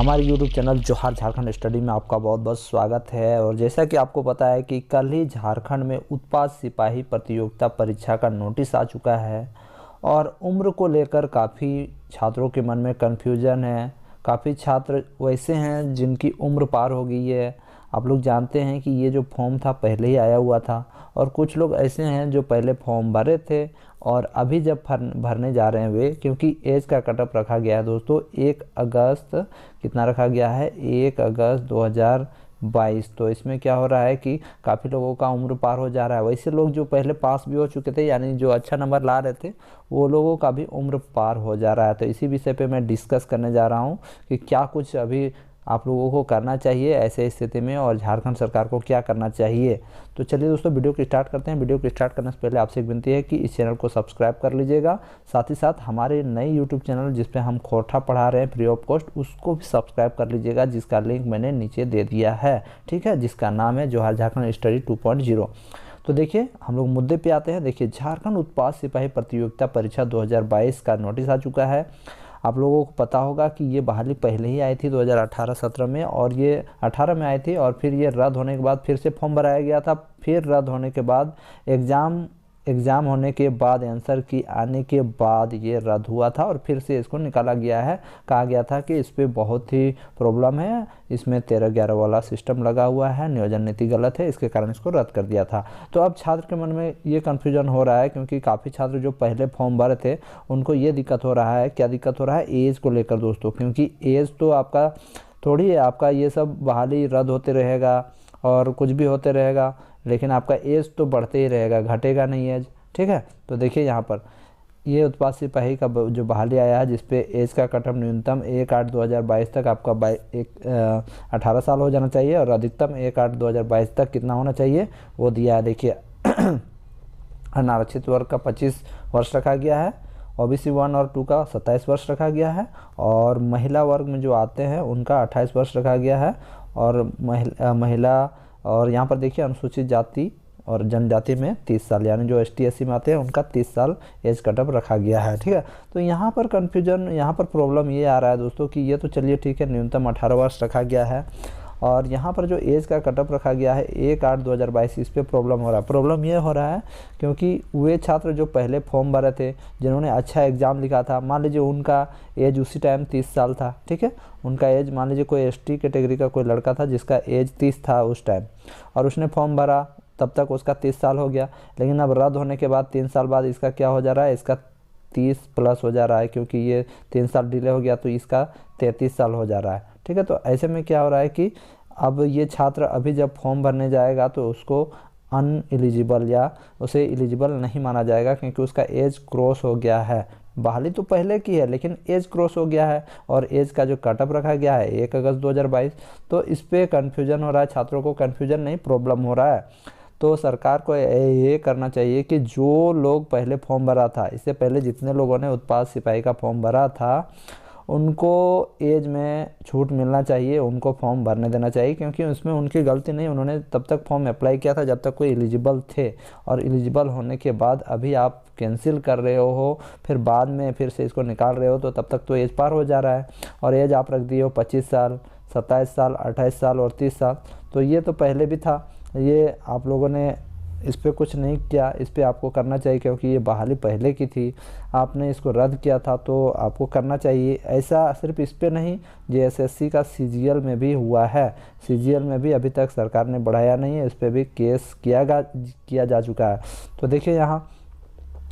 हमारे YouTube channel जोहार Jharkhand study में आपका बहुत बहुत स्वागत है। और जैसा कि आपको पता है कि कल ही झारखंड में उत्पाद सिपाही प्रतियोगिता परीक्षा का नोटिस आ चुका है और उम्र को लेकर काफ़ी छात्रों के मन में कन्फ्यूजन है। काफ़ी छात्र वैसे हैं जिनकी उम्र पार हो गई है। आप लोग जानते हैं कि ये जो फॉर्म था पहले ही आया हुआ था, और कुछ लोग ऐसे हैं जो पहले फॉर्म भरे थे और अभी जब भरने जा रहे हैं वे, क्योंकि एज का कटअप रखा गया है दोस्तों 1 अगस्त, कितना रखा गया है 1 अगस्त 2022। तो इसमें क्या हो रहा है कि काफ़ी लोगों का उम्र पार हो जा रहा है। वैसे लोग जो पहले पास भी हो चुके थे, यानी जो अच्छा नंबर ला रहे थे, वो लोगों का भी उम्र पार हो जा रहा है। तो इसी विषय पे मैं डिस्कस करने जा रहा हूँ कि क्या कुछ अभी आप लोगों को करना चाहिए ऐसे स्थिति में, और झारखंड सरकार को क्या करना चाहिए। तो चलिए दोस्तों वीडियो को स्टार्ट करते हैं। वीडियो को स्टार्ट करने से पहले आपसे एक विनती है कि इस चैनल को सब्सक्राइब कर लीजिएगा। साथ ही साथ हमारे नए यूट्यूब चैनल जिस पे हम खोटा पढ़ा रहे हैं फ्री ऑफ कॉस्ट, उसको भी सब्सक्राइब कर लीजिएगा, जिसका लिंक मैंने नीचे दे दिया है, ठीक है, जिसका नाम है जोहार झारखंड स्टडी 2.0। तो देखिए हम लोग मुद्दे पे आते हैं। देखिए झारखंड उत्पाद सिपाही प्रतियोगिता परीक्षा 2022 का नोटिस आ चुका है। आप लोगों को पता होगा कि ये बहाली पहले ही आई थी 2018-17 में, और ये 18 में आई थी, और फिर ये रद्द होने के बाद फिर से फॉर्म भराया गया था। फिर रद्द होने के बाद एग्ज़ाम होने के बाद आंसर की आने के बाद ये रद्द हुआ था, और फिर से इसको निकाला गया है। कहा गया था कि इस पर बहुत ही प्रॉब्लम है, इसमें 13-11 वाला सिस्टम लगा हुआ है, नियोजन नीति गलत है, इसके कारण इसको रद्द कर दिया था। तो अब छात्र के मन में ये कन्फ्यूजन हो रहा है, क्योंकि काफ़ी छात्र जो पहले फॉर्म भरे थे उनको ये दिक्कत हो रहा है। क्या दिक्कत हो रहा है? एज को लेकर दोस्तों, क्योंकि एज तो आपका थोड़ी है, आपका ये सब बहाली रद्द होते रहेगा और कुछ भी होते रहेगा, लेकिन आपका एज तो बढ़ते ही रहेगा, घटेगा नहीं एज, ठीक है। तो देखिए यहाँ पर ये उत्पाद सिपाही का जो बहाली आया है, जिसपे एज का कटअप न्यूनतम 1/8/2022 तक आपका 18 साल हो जाना चाहिए, और अधिकतम 1/8/2022 तक कितना होना चाहिए वो दिया है। देखिए अनारक्षित वर्ग का 25 वर्ष रखा गया है, OBC 1 और 2 का 27 वर्ष रखा गया है, और महिला वर्ग में जो आते हैं उनका 28 वर्ष रखा गया है, और महिला और यहाँ पर देखिए अनुसूचित जाति और जनजाति में 30 साल, यानी जो ST SC में आते हैं उनका 30 साल एज कटअप रखा गया है, ठीक है। तो यहाँ पर कन्फ्यूजन, यहाँ पर प्रॉब्लम ये आ रहा है दोस्तों कि ये तो चलिए ठीक है, न्यूनतम 18 वर्ष रखा गया है, और यहाँ पर जो एज का कटअप रखा गया है 1/8/2022, इस पर प्रॉब्लम हो रहा है। प्रॉब्लम ये हो रहा है क्योंकि वे छात्र जो पहले फॉर्म भरे थे, जिन्होंने अच्छा एग्ज़ाम लिखा था, मान लीजिए उनका एज उसी टाइम 30 साल था, ठीक है। उनका एज, मान लीजिए कोई ST कैटेगरी का कोई लड़का था जिसका एज 30 था उस टाइम, और उसने फॉर्म भरा, तब तक उसका 30 साल हो गया। लेकिन अब रद्द होने के बाद 3 साल बाद इसका क्या हो जा रहा है, इसका 30 प्लस हो जा रहा है, क्योंकि ये 3 साल डिले हो गया तो इसका 33 साल हो जा रहा है, ठीक है। तो ऐसे में क्या हो रहा है कि अब ये छात्र अभी जब फॉर्म भरने जाएगा तो उसको अनएलिजिबल या उसे एलिजिबल नहीं माना जाएगा, क्योंकि उसका एज क्रॉस हो गया है। बहाली तो पहले की है लेकिन एज क्रॉस हो गया है, और एज का जो कटअप रखा गया है 1 अगस्त 2022। तो इस पर कन्फ्यूजन हो रहा है, छात्रों को कन्फ्यूजन नहीं, प्रॉब्लम हो रहा है। तो सरकार को ये करना चाहिए कि जो लोग पहले फॉर्म भरा था, इससे पहले जितने लोगों ने उत्पाद सिपाही का फॉर्म भरा था, उनको एज में छूट मिलना चाहिए, उनको फॉर्म भरने देना चाहिए, क्योंकि उसमें उनकी गलती नहीं, उन्होंने तब तक फॉर्म अप्लाई किया था जब तक कोई एलिजिबल थे, और एलिजिबल होने के बाद अभी आप कैंसिल कर रहे हो, फिर बाद में फिर से इसको निकाल रहे हो, तो तब तक तो एज पार हो जा रहा है, और एज आप रख दिए हो 25 साल, 27 साल, 28 साल और 30 साल। तो ये तो पहले भी था, ये आप लोगों ने इस पर कुछ नहीं किया, इस पर आपको करना चाहिए, क्योंकि ये बहाली पहले की थी, आपने इसको रद्द किया था तो आपको करना चाहिए। ऐसा सिर्फ इस पे नहीं, JSSC का CGL में भी हुआ है, CGL में भी अभी तक सरकार ने बढ़ाया नहीं है, इस पर भी केस किया जा चुका है। तो देखिए यहाँ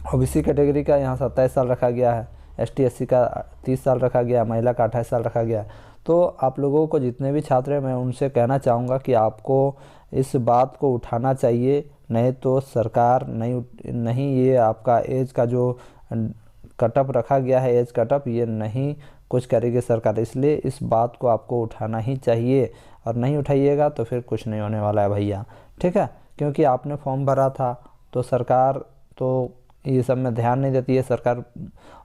OBC कैटेगरी का यहाँ 27 साल रखा गया है, ST SC का 30 साल रखा गया, महिला का 28 साल रखा गया। तो आप लोगों को जितने भी छात्र हैं, मैं उनसे कहना चाहूँगा कि आपको इस बात को उठाना चाहिए, नहीं तो सरकार नहीं ये आपका एज का जो कटअप रखा गया है, एज कटअप, ये नहीं कुछ करेगी सरकार। इसलिए इस बात को आपको उठाना ही चाहिए, और नहीं उठाइएगा तो फिर कुछ नहीं होने वाला है भैया, ठीक है। क्योंकि आपने फॉर्म भरा था तो सरकार तो ये सब में ध्यान नहीं देती है सरकार।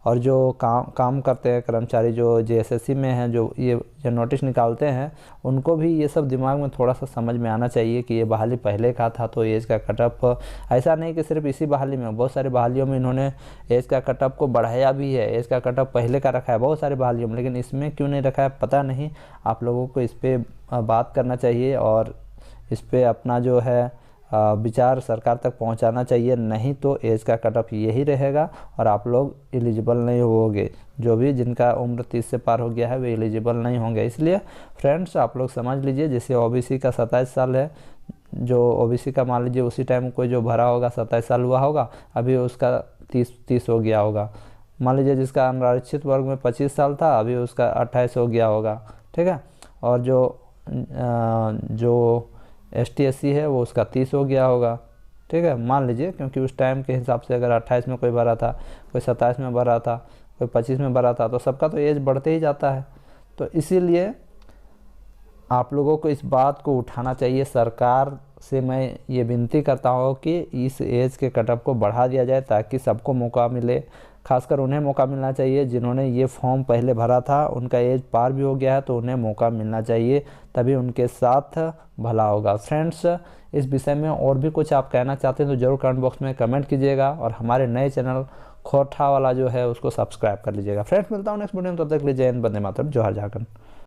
और जो काम करते हैं कर्मचारी जो जेएसएससी में हैं, जो नोटिस निकालते हैं, उनको भी ये सब दिमाग में थोड़ा सा समझ में आना चाहिए कि ये बहाली पहले का था तो एज का कटअप ऐसा नहीं कि सिर्फ इसी बहाली में, बहुत सारी बहालियों में इन्होंने एज का कटअप को बढ़ाया भी है। एज का कटअप पहले का रखा है बहुत सारी बहालियों में, लेकिन इसमें क्यों नहीं रखा है पता नहीं। आप लोगों को इस पर बात करना चाहिए और इस पर अपना जो है विचार सरकार तक पहुंचाना चाहिए, नहीं तो एज का कटअप यही रहेगा और आप लोग एलिजिबल नहीं होगे। जो भी जिनका उम्र 30 से पार हो गया है वे एलिजिबल नहीं होंगे। इसलिए फ्रेंड्स आप लोग समझ लीजिए, जैसे ओबीसी का 27 साल है, जो ओबीसी का मान लीजिए उसी टाइम कोई जो भरा होगा 27 साल हुआ होगा, अभी उसका 30 हो गया होगा। मान लीजिए जिसका अनारक्षित वर्ग में 25 साल था, अभी उसका 28 हो गया होगा, ठीक है। और जो ST SC है वो उसका 30 हो गया होगा, ठीक है, मान लीजिए, क्योंकि उस टाइम के हिसाब से अगर 28 में कोई भरा था, कोई 27 में भरा था, कोई 25 में भरा था, तो सबका तो एज बढ़ते ही जाता है। तो इसीलिए आप लोगों को इस बात को उठाना चाहिए। सरकार से मैं ये विनती करता हूँ कि इस एज के कटअप को बढ़ा दिया जाए ताकि सबको मौका मिले। खासकर उन्हें मौका मिलना चाहिए जिन्होंने ये फॉर्म पहले भरा था, उनका एज पार भी हो गया है तो उन्हें मौका मिलना चाहिए, तभी उनके साथ भला होगा। फ्रेंड्स इस विषय में और भी कुछ आप कहना चाहते हैं तो ज़रूर कमेंट बॉक्स में कमेंट कीजिएगा और हमारे नए चैनल खोरठा वाला जो है उसको सब्सक्राइब कर लीजिएगा। फ्रेंड्स मिलता हूँ नेक्स्ट वीडियो में, तब तक के लिए जय हिंद, वंदे मातरम, जोहार झारखंड।